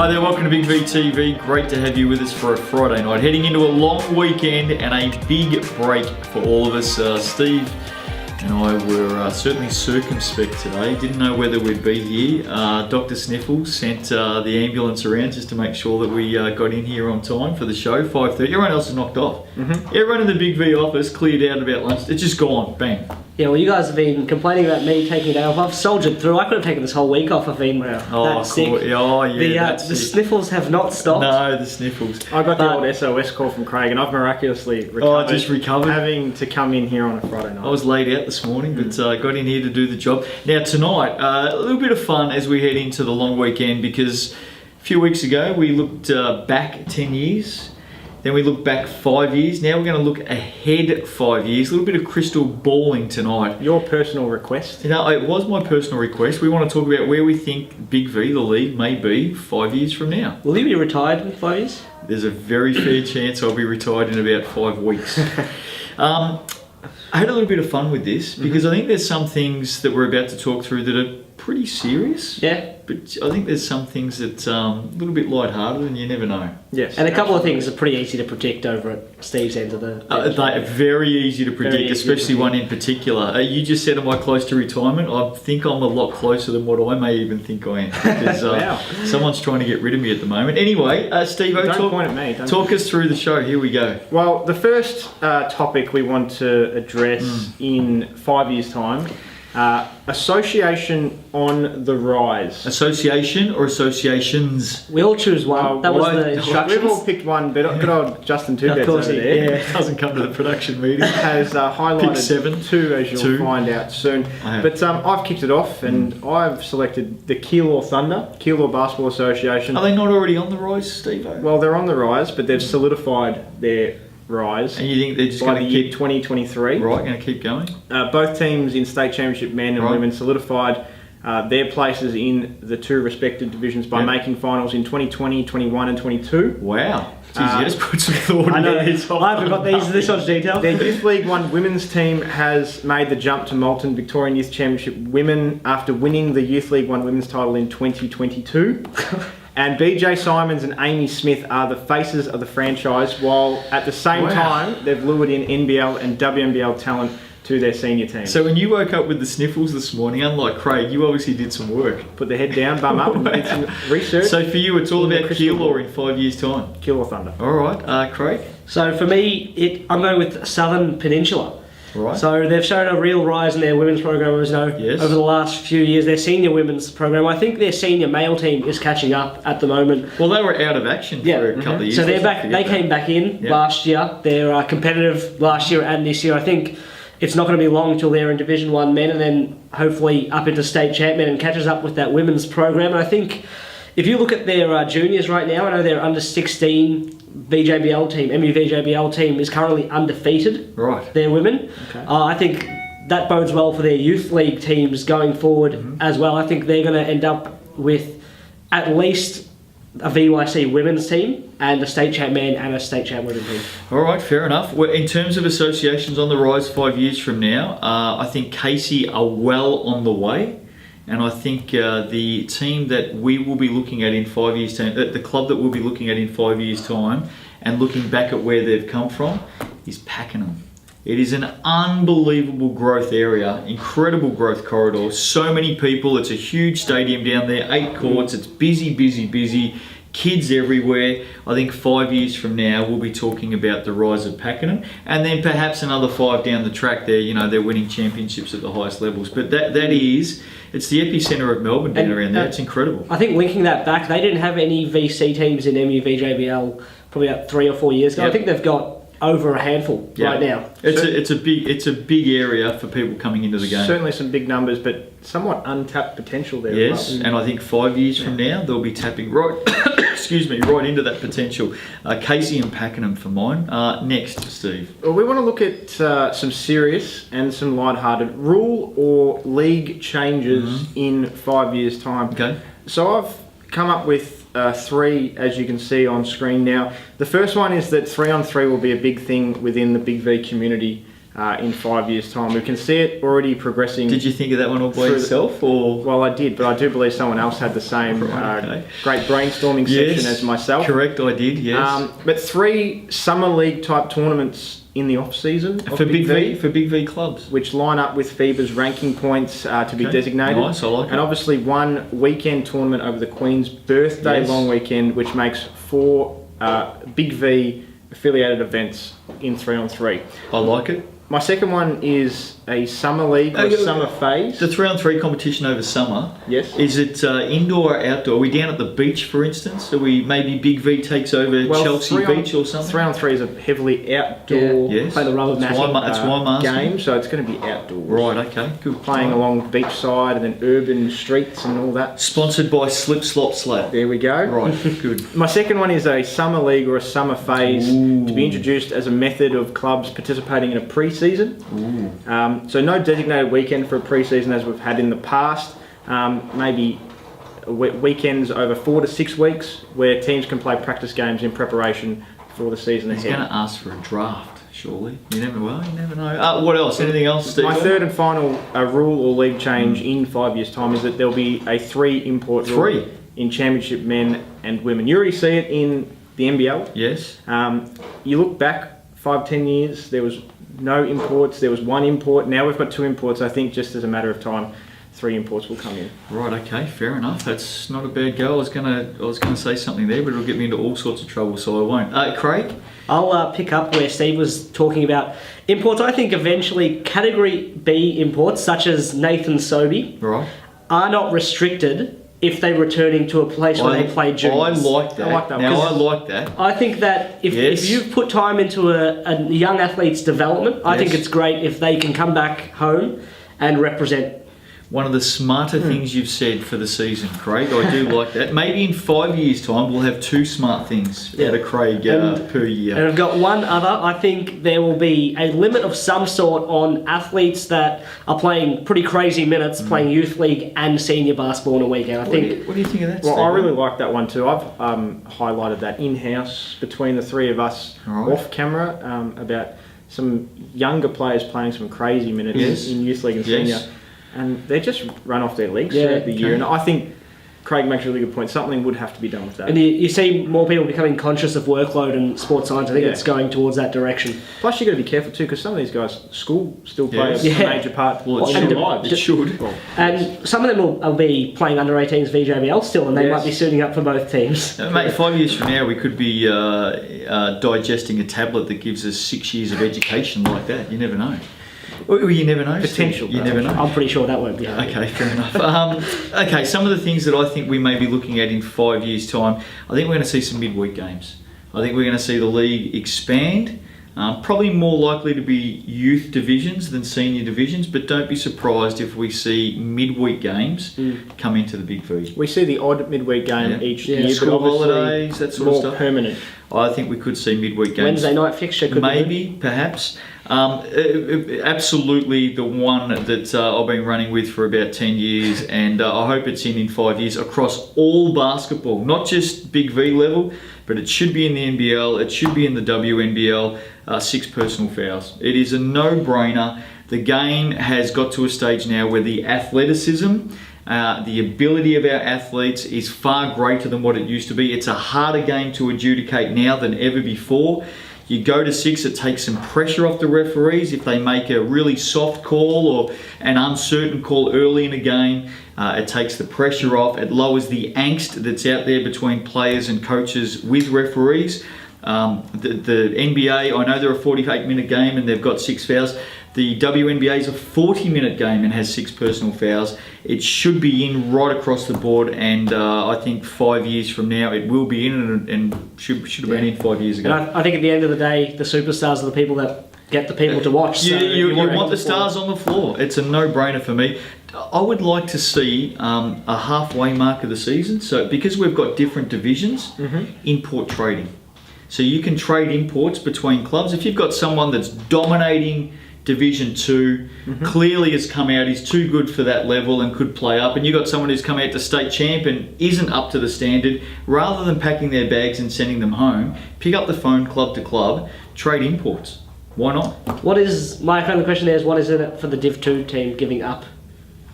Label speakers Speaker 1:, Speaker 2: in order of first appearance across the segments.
Speaker 1: Hi there, welcome to Big V TV. Great to have you with us for a Friday night. Heading into a long weekend and a big break for all of us. Steve and I were certainly circumspect today. Didn't know whether we'd be here. Dr. Sniffles sent the ambulance around just to make sure that we got in here on time for the show, 5:30. Everyone else is knocked off. Everyone in the Big V office cleared out about lunch. It's just gone, bang.
Speaker 2: Yeah, well, you guys have been complaining about me taking a day off. I've soldiered through. I could have taken this whole week off. I've been that sick. The sniffles have not stopped.
Speaker 1: No, the sniffles.
Speaker 3: I got the old SOS call from Craig, and I've miraculously recovered.
Speaker 1: Just recovered.
Speaker 3: Having to come in here on a Friday night.
Speaker 1: I was laid out this morning, but got in here to do the job. Now tonight, a little bit of fun as we head into the long weekend, because a few weeks ago we looked back 10 years. Then we look back 5 years. Now we're going to look ahead 5 years. A little bit of crystal balling tonight.
Speaker 3: Your personal request?
Speaker 1: You know, it was my personal request. We want to talk about where we think Big V, the league, may be 5 years from now.
Speaker 2: Will you be retired in 5 years?
Speaker 1: There's a very fair chance I'll be retired in about 5 weeks. I had a little bit of fun with this because I think there's some things that we're about to talk through that are pretty serious.
Speaker 2: Yeah.
Speaker 1: But I think there's some things that a little bit lighthearted, and you never know.
Speaker 3: Yes.
Speaker 2: And a couple of things are pretty easy to predict over at Steve's end of the...
Speaker 1: They're very easy to predict, especially one in particular. You just said, am I close to retirement? I think I'm a lot closer than what I may even think I am. Because
Speaker 3: Wow.
Speaker 1: someone's trying to get rid of me at the moment. Anyway, Steve-O,
Speaker 3: Don't point at me.
Speaker 1: Talk us through the show. Here we go.
Speaker 3: Well, the first topic we want to address in 5 years' time, association on the rise.
Speaker 1: Association or associations?
Speaker 2: We all choose one. That was the instructions.
Speaker 3: We've all picked one, but good old Justin Two-Beds over there.
Speaker 1: Yeah. Doesn't come to the production meeting.
Speaker 3: Has highlighted
Speaker 1: Pick 7.
Speaker 3: two, as you'll find out soon. But I've kicked it off, and I've selected the Keilor Thunder, Keilor Basketball Association.
Speaker 1: Are they not already on the rise, Steve-O?
Speaker 3: Well, they're on the rise, but they've solidified their rise.
Speaker 1: And you think they're just
Speaker 3: by
Speaker 1: going
Speaker 3: the
Speaker 1: to
Speaker 3: year
Speaker 1: keep
Speaker 3: 2023?
Speaker 1: Right, going to keep going?
Speaker 3: Both teams in state championship men and women solidified their places in the two respective divisions by making finals in 2020, 21 and 22.
Speaker 1: Wow. Jeez, you just put some thought into this.
Speaker 2: I haven't got this much detail.
Speaker 3: Their Youth League 1 women's team has made the jump to Moulton Victorian Youth Championship women after winning the Youth League 1 women's title in 2022. And BJ Simons and Amy Smith are the faces of the franchise, while at the same time they've lured in NBL and WNBL talent to their senior team.
Speaker 1: So when you woke up with the sniffles this morning, unlike Craig, you obviously did some work.
Speaker 3: Put the head down, bum up, and did some research.
Speaker 1: So for you, it's all about Keilor in 5 years' time.
Speaker 3: Keilor Thunder.
Speaker 1: All right, Craig.
Speaker 2: So for me, I'm going with Southern Peninsula.
Speaker 1: Right.
Speaker 2: So they've shown a real rise in their women's program, over the last few years. Their senior women's program, I think their senior male team is catching up at the moment.
Speaker 1: Well, they were out of action for a couple of years.
Speaker 2: So they're back. They came back in last year. They're competitive last year and this year. I think it's not going to be long until they're in Division 1 men, and then hopefully up into state champ men, and catches up with that women's program. And I think if you look at their juniors right now, I know their under 16 VJBL team, MU VJBL team, is currently undefeated. Right. Their women. Okay. I think that bodes well for their youth league teams going forward as well. I think they're going to end up with at least a VYC women's team and a state champ men and a state champ women's team.
Speaker 1: All right, fair enough. Well, in terms of associations on the rise 5 years from now, I think Casey are well on the way. And I think the team that we will be looking at in 5 years' time, the club that we'll be looking at in 5 years' time, and looking back at where they've come from, is Pakenham. It is an unbelievable growth area, incredible growth corridor, so many people, it's a huge stadium down there, 8 courts, it's busy, busy, busy, kids everywhere. I think 5 years from now we'll be talking about the rise of Pakenham, and then perhaps another 5 down the track there, they're winning championships at the highest levels. But it's the epicentre of Melbourne down around there. It's incredible.
Speaker 2: I think linking that back, they didn't have any VC teams in MU VJBL probably about 3 or 4 years ago. I think they've got over a handful right now.
Speaker 1: It's a big area for people coming into the game.
Speaker 3: Certainly some big numbers, but somewhat untapped potential there.
Speaker 1: Yes, and I think 5 years from now they'll be tapping right into that potential. Casey and Pakenham for mine. Next, Steve.
Speaker 3: Well, we want to look at some serious and some light-hearted rule or league changes in 5 years' time.
Speaker 1: Okay.
Speaker 3: So I've come up with 3, as you can see on screen now. The first one is that 3-on-3 will be a big thing within the Big V community in 5 years' time. We can see it already progressing.
Speaker 1: Did you think of that one all by
Speaker 3: Through the-
Speaker 1: yourself, or?
Speaker 3: Well, I did, but I do believe someone else had the same
Speaker 1: Right, okay.
Speaker 3: great brainstorming session as myself.
Speaker 1: Correct, I did. Yes.
Speaker 3: But 3 summer league type tournaments in the off season
Speaker 1: For Big V, for Big V clubs.
Speaker 3: which line up with FIBA's ranking points to be
Speaker 1: Okay.
Speaker 3: designated.
Speaker 1: Nice, I like it.
Speaker 3: And obviously 1 weekend tournament over the Queen's birthday
Speaker 1: Yes.
Speaker 3: long weekend, which makes 4 Big V affiliated events in 3-on-3.
Speaker 1: I like it.
Speaker 3: My second one is a summer league or
Speaker 1: Okay.
Speaker 3: summer phase.
Speaker 1: The 3-on-3 competition over summer.
Speaker 3: Yes.
Speaker 1: Is it indoor or outdoor? Are we down at the beach, for instance? Are we maybe Big V takes over Chelsea
Speaker 3: 3 on-
Speaker 1: Beach or something?
Speaker 3: 3-on-3 is a heavily outdoor
Speaker 1: Yes.
Speaker 2: Play the rubber
Speaker 1: That's
Speaker 2: matching.
Speaker 1: why that's why I'm asking.
Speaker 3: game, so it's going to be outdoors.
Speaker 1: Right. Okay. Good.
Speaker 3: Playing along beachside and then urban streets and all that.
Speaker 1: Sponsored by Slip Slop Slap.
Speaker 3: There we go.
Speaker 1: Right. Good.
Speaker 3: My second one is a summer league or a summer phase
Speaker 1: Ooh.
Speaker 3: to be introduced as a method of clubs participating in a pre-season. So no designated weekend for a pre-season as we've had in the past. Maybe weekends over 4 to 6 weeks where teams can play practice games in preparation for the season
Speaker 1: He's
Speaker 3: ahead.
Speaker 1: going to ask for a draft, surely. You never know. What else? Anything else, Steve?
Speaker 3: My third and final rule or league change in 5 years' time is that there'll be a 3 import rule
Speaker 1: 3?
Speaker 3: in championship men and women. You already see it in the NBL.
Speaker 1: Yes.
Speaker 3: You look back 5-10 years, there was no imports, there was 1 import. Now we've got 2 imports. I think just as a matter of time, 3 imports will come in.
Speaker 1: Right. Okay. Fair enough. That's not a bad go. I was gonna say something there, but it'll get me into all sorts of trouble, so I won't. Craig.
Speaker 2: I'll pick up where Steve was talking about imports. I think eventually Category B imports, such as Nathan Sobey,
Speaker 1: Right.
Speaker 2: are not restricted if they're returning to a place where they play
Speaker 1: I
Speaker 2: juniors.
Speaker 1: like that.
Speaker 3: I like that
Speaker 1: Now
Speaker 3: one.
Speaker 1: I like that.
Speaker 2: I think that if
Speaker 1: Yes.
Speaker 2: you've put time into a young athlete's development, I think
Speaker 1: Yes.
Speaker 2: it's great if they can come back home and represent.
Speaker 1: One of the smarter things you've said for the season, Craig. I do like that. Maybe in 5 years' time, we'll have 2 smart things out of Craig per year.
Speaker 2: And I've got one other. I think there will be a limit of some sort on athletes that are playing pretty crazy minutes, playing youth league and senior basketball in a weekend. I think
Speaker 1: What do you think of that?
Speaker 3: Well, I
Speaker 1: Steve?
Speaker 3: really like that one too. I've highlighted that in-house between the 3 of us
Speaker 1: Right.
Speaker 3: off camera about some younger players playing some crazy minutes
Speaker 1: Yes.
Speaker 3: in youth league and
Speaker 1: Yes.
Speaker 3: senior. And they just run off their legs
Speaker 2: Yeah,
Speaker 3: throughout the year.
Speaker 1: okay.
Speaker 3: And I think Craig makes a really good point. Something would have to be done with that.
Speaker 2: and you see more people becoming conscious of workload and sports science. I think
Speaker 3: Yeah.
Speaker 2: it's going towards that direction.
Speaker 3: Plus, you've got to be careful too, because some of these guys, school still plays
Speaker 1: Yes.
Speaker 3: a
Speaker 2: Yeah.
Speaker 3: major part
Speaker 1: Well, it
Speaker 3: of
Speaker 1: should.
Speaker 3: their lives.
Speaker 1: It should.
Speaker 2: And some of them will be playing under 18s VJBL still, and they
Speaker 3: Yes.
Speaker 2: might be suiting up for both teams.
Speaker 1: Mate, 5 years from now, we could be digesting a tablet that gives us 6 years of education like that. You never know. Well, you never know.
Speaker 3: Potential,
Speaker 1: You never know.
Speaker 2: I'm pretty sure that won't be happening.
Speaker 1: Okay, fair enough. Okay, some of the things that I think we may be looking at in 5 years' time, I think we're going to see some midweek games. I think we're going to see the league expand. Probably more likely to be youth divisions than senior divisions, but don't be surprised if we see midweek games come into the Big V.
Speaker 3: We see the odd midweek game
Speaker 1: Yeah.
Speaker 3: each
Speaker 2: Yeah.
Speaker 3: year,
Speaker 1: School
Speaker 3: but obviously
Speaker 1: holidays, that sort
Speaker 3: more
Speaker 1: of stuff.
Speaker 3: permanent.
Speaker 1: I think we could see midweek games.
Speaker 2: Wednesday night fixture could
Speaker 1: Maybe, perhaps. Absolutely the one that I've been running with for about 10 years, and I hope it's in 5 years across all basketball, not just Big V level, but it should be in the NBL, it should be in the WNBL, 6 personal fouls. It is a no-brainer. The game has got to a stage now where the athleticism, the ability of our athletes is far greater than what it used to be. It's a harder game to adjudicate now than ever before. You go to 6, it takes some pressure off the referees if they make a really soft call or an uncertain call early in a game. It takes the pressure off. It lowers the angst that's out there between players and coaches with referees. The NBA, I know they're a 48-minute game and they've got 6 fouls. The WNBA is a 40-minute game and has 6 personal fouls. It should be in right across the board, and I think 5 years from now it will be in, and should have been in 5 years ago.
Speaker 2: And I think at the end of the day, the superstars are the people that get the people to watch. So
Speaker 1: You want the
Speaker 2: people
Speaker 1: stars on the floor. It's a no-brainer for me. I would like to see a halfway mark of the season. So because we've got different divisions, import trading. So you can trade imports between clubs. If you've got someone that's dominating Division 2, clearly has come out, he's too good for that level and could play up, and you've got someone who's come out to state champ and isn't up to the standard, rather than packing their bags and sending them home, pick up the phone club to club, trade imports. Why not?
Speaker 2: What is my kind of question there is what is it for the Div 2 team giving up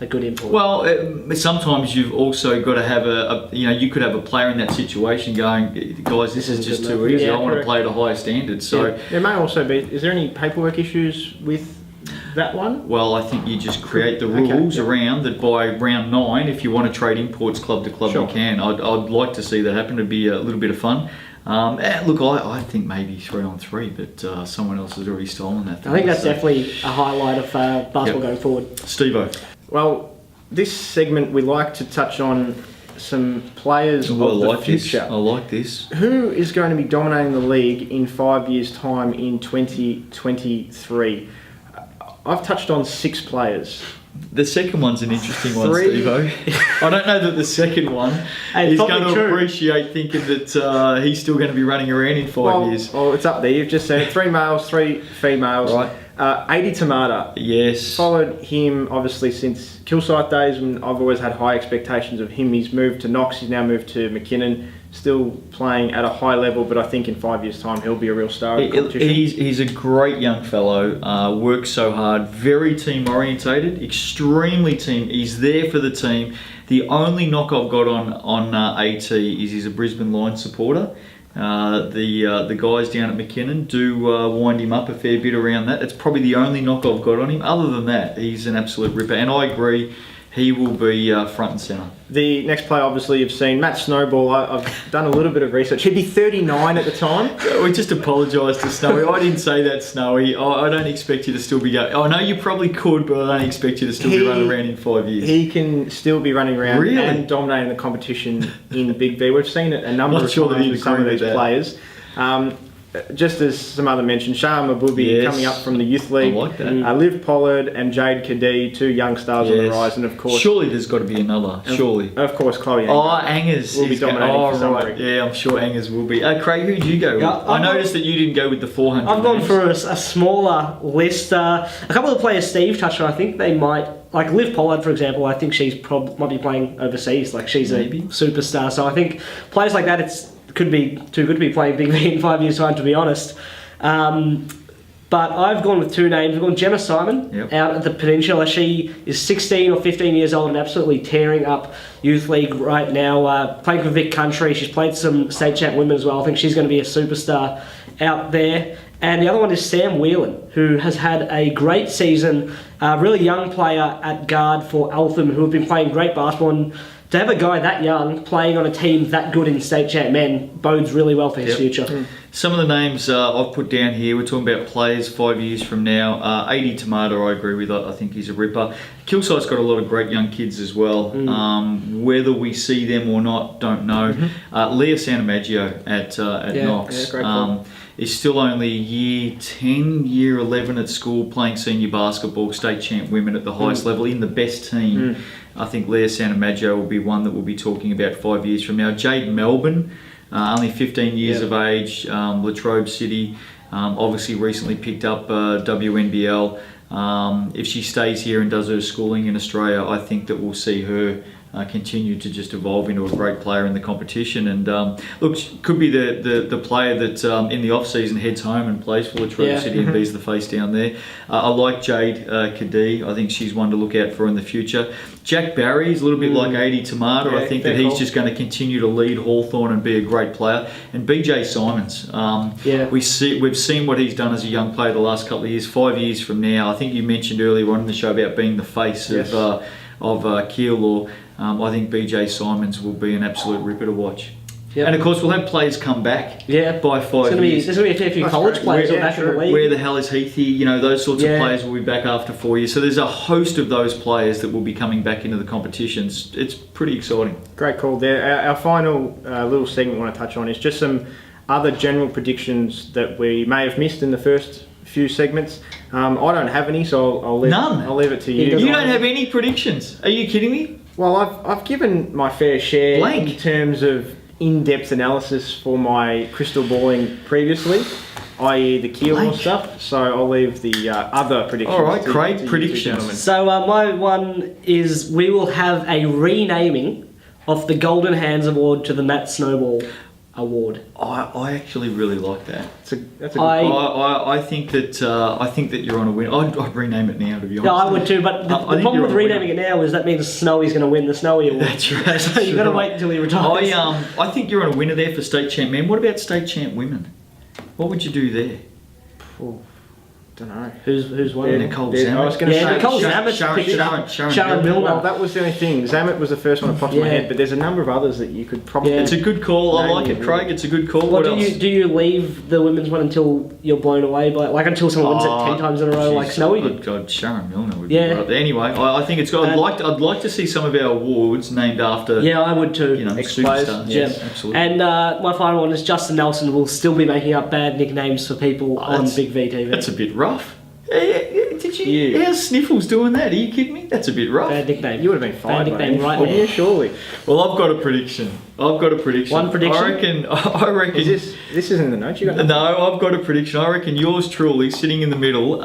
Speaker 2: a good import?
Speaker 1: Well, sometimes you've also got to have you could have a player in that situation going, guys, this is just too easy.
Speaker 2: Yeah,
Speaker 1: I want to
Speaker 2: correct.
Speaker 1: play at a higher standard. So,
Speaker 3: Yeah. There may also be. Is there any paperwork issues with that one?
Speaker 1: well, I think you just create the
Speaker 3: Okay,
Speaker 1: rules
Speaker 3: yeah.
Speaker 1: around that by round 9, if you want to trade imports club to club,
Speaker 3: Sure.
Speaker 1: you can. I'd like to see that happen. It'd be a little bit of fun. Look, I think maybe 3-on-3, but someone else has already stolen that.
Speaker 2: I think that's
Speaker 1: So,
Speaker 2: definitely a highlight of basketball
Speaker 1: Yep.
Speaker 2: going forward.
Speaker 1: Steve-O.
Speaker 3: Well, this segment we like to touch on some players
Speaker 1: Well,
Speaker 3: of
Speaker 1: I
Speaker 3: the
Speaker 1: like this.
Speaker 3: future.
Speaker 1: I like this.
Speaker 3: Who is going to be dominating the league in 5 years' time in 2023? I've touched on 6 players.
Speaker 1: The second one's an interesting one,
Speaker 3: 3.
Speaker 1: Steve-O. I don't know that the second one
Speaker 2: Hey, it's
Speaker 1: is
Speaker 2: probably
Speaker 1: going to
Speaker 2: true.
Speaker 1: appreciate thinking that he's still going to be running around in 5 years.
Speaker 3: Well, it's up there. You've just said 3 males, 3 females.
Speaker 1: Right.
Speaker 3: 80 Tamata.
Speaker 1: Yes.
Speaker 3: Followed him, obviously, since Kilsyth days, when I've always had high expectations of him. He's moved to Knox, he's now moved to McKinnon, still playing at a high level, but I think in 5 years' time he'll be a real star in the competition.
Speaker 1: He's a great young fellow, works so hard, very team orientated, extremely team. He's there for the team. The only knock I've got on AT is he's a Brisbane Lions supporter. The guys down at McKinnon do wind him up a fair bit around that. It's probably the only knock I've got on him. Other than that, he's an absolute ripper, and I agree. He will be front and centre.
Speaker 3: The next player, obviously, you've seen Matt Snowball. I've done a little bit of research. He'd be 39 at the time.
Speaker 1: We just apologise to Snowy. I didn't say that, Snowy. I don't expect you to still be going. I know you probably could, but I don't expect you to still be running around in 5 years.
Speaker 3: He can still be running around
Speaker 1: Really?
Speaker 3: and dominating the competition in Big V. We've seen it a number
Speaker 1: Not
Speaker 3: of
Speaker 1: sure that
Speaker 3: times
Speaker 1: he'd
Speaker 3: with some of
Speaker 1: agree
Speaker 3: these
Speaker 1: with that.
Speaker 3: players. Just as some other mentioned, Shah Mabubi
Speaker 1: Yes.
Speaker 3: coming up from the youth league.
Speaker 1: I like that.
Speaker 3: Liv Pollard and Jade Kadee, 2 young stars on the
Speaker 1: Yes.
Speaker 3: rise, and of course,
Speaker 1: Surely there's got to be another. Surely.
Speaker 3: of course, Chloe.
Speaker 1: Oh,
Speaker 3: Anger.
Speaker 1: Angers
Speaker 3: Will be
Speaker 1: is go-
Speaker 3: dominating
Speaker 1: Oh,
Speaker 3: for some
Speaker 1: right.
Speaker 3: reason.
Speaker 1: Yeah, I'm sure Angers will be. Craig, who'd you go with?
Speaker 2: Yeah,
Speaker 1: I noticed that you didn't go with the 400.
Speaker 2: I've gone
Speaker 1: names.
Speaker 2: for a smaller list. A couple of the players Steve touched on, I think they might, like Liv Pollard, for example, I think she's might be playing overseas. Like she's
Speaker 1: Maybe.
Speaker 2: a superstar. So I think players like that, could be too good to be playing Big V in 5 years' time, to be honest. But I've gone with 2 names. I've gone Gemma Simon
Speaker 1: Yep.
Speaker 2: out at the Peninsula. She is 16 or 15 years old and absolutely tearing up youth league right now. Playing for Vic Country. She's played some state champ women as well. I think she's going to be a superstar out there. And the other one is Sam Whelan, who has had a great season. A really young player at guard for Eltham, who have been playing great basketball. And to have a guy that young playing on a team that good in state champ men bodes really well for his
Speaker 1: Yep.
Speaker 2: future.
Speaker 1: Some of the names I've put down here, we're talking about players 5 years from now. 80 Tomato, I agree with. I think he's a ripper. Kilsyth's got a lot of great young kids as well. Whether we see them or not, don't know. Leah Santamaggio at Knox.
Speaker 3: yeah, great call.
Speaker 1: Is still only year 10, year 11 at school, playing senior basketball, state champ women at the highest level in the best team. I think Leah Santamaggio will be one that we'll be talking about 5 years from now. Jade Melbourne, only 15 years of age, Latrobe City, obviously recently picked up WNBL. If she stays here and does her schooling in Australia, I think that we'll see her continue to just evolve into a great player in the competition. And look, she could be the player that in the off season heads home and plays for Latrobe
Speaker 2: Yeah.
Speaker 1: City and be's the face down there. I like Jade Kadee. I think she's one to look out for in the future. Jack Barry is a little bit like 80 Tomato.
Speaker 3: Yeah,
Speaker 1: I think
Speaker 3: fair
Speaker 1: that he's
Speaker 3: call.
Speaker 1: just going to continue to lead Hawthorn and be a great player. And BJ Simons,
Speaker 2: Yeah.
Speaker 1: we've seen what he's done as a young player the last couple of years. 5 years from now, I think you mentioned earlier on in the show about being the face
Speaker 3: Yes.
Speaker 1: of Keilor. I think BJ Simons will be an absolute ripper to watch.
Speaker 2: Yep.
Speaker 1: And of course, we'll have players come back
Speaker 2: Yeah.
Speaker 1: by 5
Speaker 2: There's
Speaker 1: years.
Speaker 2: going to be a fair few
Speaker 3: That's
Speaker 2: college
Speaker 3: great.
Speaker 2: players who are
Speaker 3: Yeah,
Speaker 2: back in
Speaker 3: sure.
Speaker 2: the league.
Speaker 1: Where the hell is Heathy? You know, those sorts
Speaker 2: Yeah.
Speaker 1: of players will be back after 4 years. So there's a host of those players that will be coming back into the competitions. It's pretty exciting.
Speaker 3: Great call there. Our final little segment we want to touch on is just some other general predictions that we may have missed in the first few segments. I don't have any, so I'll leave,
Speaker 1: None?
Speaker 3: I'll leave it to
Speaker 2: He
Speaker 3: you.
Speaker 2: doesn't
Speaker 1: You don't have any predictions. Are you kidding me?
Speaker 3: Well, I've given my fair share
Speaker 1: Blank.
Speaker 3: in terms of in-depth analysis for my crystal balling previously, i.e. the Keilor
Speaker 1: Blank.
Speaker 3: stuff. So I'll leave the other predictions.
Speaker 1: All right,
Speaker 3: to-
Speaker 1: Craig,
Speaker 3: to you two
Speaker 1: predictions.
Speaker 3: gentlemen.
Speaker 2: So my one is we will have a renaming of the Golden Hands Award to the Matt Snowball award.
Speaker 1: I actually really like that.
Speaker 3: That's a good
Speaker 2: I-
Speaker 1: I think that you're on a win. I'd rename it now, to be honest.
Speaker 2: No, I would too, but the
Speaker 1: I think
Speaker 2: problem
Speaker 1: you're
Speaker 2: with
Speaker 1: on a winner.
Speaker 2: renaming it now is that means Snowy's going to win the Snowy award.
Speaker 1: That's right.
Speaker 2: So you've got to wait until he retires.
Speaker 1: I think you're on a winner there for state champ men. What about state champ women? What would you do there?
Speaker 3: Don't know.
Speaker 2: Who's won?
Speaker 3: Yeah,
Speaker 1: Nicole
Speaker 3: I
Speaker 1: Zammit.
Speaker 3: was going to
Speaker 2: Yeah,
Speaker 3: say
Speaker 2: Nicole
Speaker 1: Sharon-
Speaker 2: Zammit picked it up.
Speaker 1: Sharon
Speaker 2: Milner.
Speaker 3: Well, that was the only thing. Zammit was the first one that popped in my
Speaker 2: Yeah.
Speaker 3: head, but there's a number of others that you could probably.
Speaker 2: Yeah.
Speaker 1: It's a good call. I
Speaker 3: No,
Speaker 1: like
Speaker 3: you
Speaker 1: it,
Speaker 3: really-
Speaker 1: Craig. It's a good call.
Speaker 2: Well,
Speaker 1: What
Speaker 2: do
Speaker 1: else?
Speaker 2: you leave the women's one until you're blown away by, like, until someone wins it 10 times in a row, like
Speaker 1: Jeez,
Speaker 2: Snowy did?
Speaker 1: God, Sharon Milner would
Speaker 2: Yeah.
Speaker 1: be right there. Anyway, I think it's got. I'd like to see some of our awards named after.
Speaker 2: Yeah, I would too.
Speaker 1: You know,
Speaker 3: Exposed.
Speaker 1: superstars.
Speaker 2: Yeah.
Speaker 1: Yes, absolutely.
Speaker 2: And my final one is Justin Nelson will still be making up bad nicknames for people on
Speaker 1: that's-
Speaker 2: Big VTV.
Speaker 1: That's a bit rough. Did you?
Speaker 3: Yeah.
Speaker 1: How's Sniffles doing that? Are you kidding me? That's a bit rough.
Speaker 2: Bad nickname.
Speaker 3: You would have been fine.
Speaker 2: Bad nickname, right?
Speaker 3: Yeah, surely.
Speaker 1: Well, I've got a prediction.
Speaker 2: One prediction?
Speaker 1: I reckon.
Speaker 3: Is this isn't in the notes you got?
Speaker 1: No, I've got a prediction. I reckon yours truly, sitting in the middle,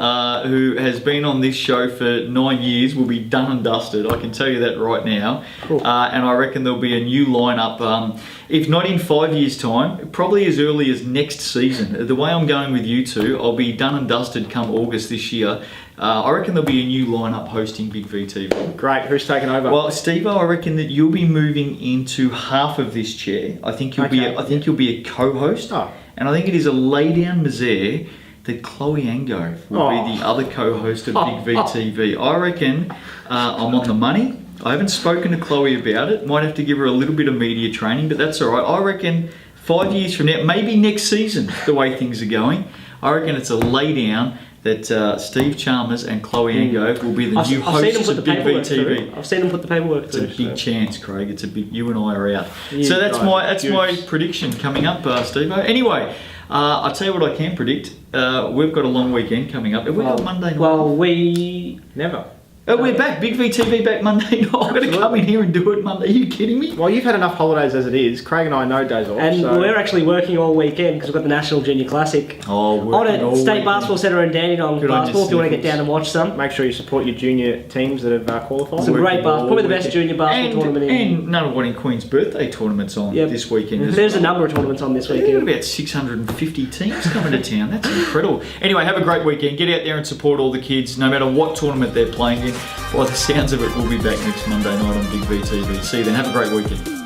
Speaker 1: who has been on this show for 9 years, will be done and dusted. I can tell you that right now.
Speaker 3: Cool.
Speaker 1: And I reckon there'll be a new lineup. If not in 5 years' time, probably as early as next season. The way I'm going with you two, I'll be done and dusted come August this year. I reckon there'll be a new lineup hosting Big VTV.
Speaker 3: Great. Who's taking over?
Speaker 1: Well, Steve, I reckon that you'll be moving into half of this chair. I think you'll be.
Speaker 3: Okay.
Speaker 1: I think you'll be a co-host,
Speaker 3: Oh.
Speaker 1: and I think it is a lay down misère that Chloe Ango will be the other co-host of Big VTV. I reckon I'm on the money. I haven't spoken to Chloe about it. Might have to give her a little bit of media training, but that's all right. I reckon 5 years from now, maybe next season, the way things are going, I reckon it's a lay down that Steve Chalmers and Chloe Ango will be the
Speaker 2: I've
Speaker 1: new
Speaker 2: seen them
Speaker 1: hosts
Speaker 2: put the
Speaker 1: of Big
Speaker 2: paperwork
Speaker 1: VTV.
Speaker 2: through. I've seen them put the paperwork
Speaker 1: It's a
Speaker 2: through.
Speaker 1: big chance, Craig. It's a big. You and I are out.
Speaker 2: You
Speaker 1: So that's
Speaker 3: guys are
Speaker 1: my
Speaker 3: goose.
Speaker 1: prediction coming up, Steve. Anyway, I'll tell you what I can predict. We've got a long weekend coming up. Have we got Monday night?
Speaker 2: Well, we...
Speaker 3: Never.
Speaker 1: Oh, we're back. Big VTV back Monday night. I've got to come in here and do it Monday. Are you kidding me?
Speaker 3: Well, you've had enough holidays as it is. Craig and I know days off.
Speaker 2: And
Speaker 3: so
Speaker 2: we're actually working all weekend because we've got the National Junior Classic
Speaker 1: Oh,
Speaker 2: on
Speaker 1: working all
Speaker 2: at State
Speaker 1: weekend.
Speaker 2: Basketball Centre in Dandenong
Speaker 1: Good on you,
Speaker 2: basketball if you want to get
Speaker 1: Sniffles.
Speaker 2: down and watch some.
Speaker 3: make sure you support your junior teams that have qualified.
Speaker 2: Some
Speaker 1: Working
Speaker 2: great basketball,
Speaker 1: all
Speaker 2: probably the best
Speaker 1: weekend.
Speaker 2: junior basketball tournament in...
Speaker 1: And none one in Queen's birthday tournaments on
Speaker 2: Yep.
Speaker 1: this weekend. as
Speaker 2: There's a
Speaker 1: well.
Speaker 2: number of tournaments on this
Speaker 1: We've got
Speaker 2: weekend.
Speaker 1: about 650 teams coming to town. That's incredible. Anyway, have a great weekend. Get out there and support all the kids, no matter what tournament they're playing in. By the sounds of it, we'll be back next Monday night on Big VTV. See you then. Have a great weekend.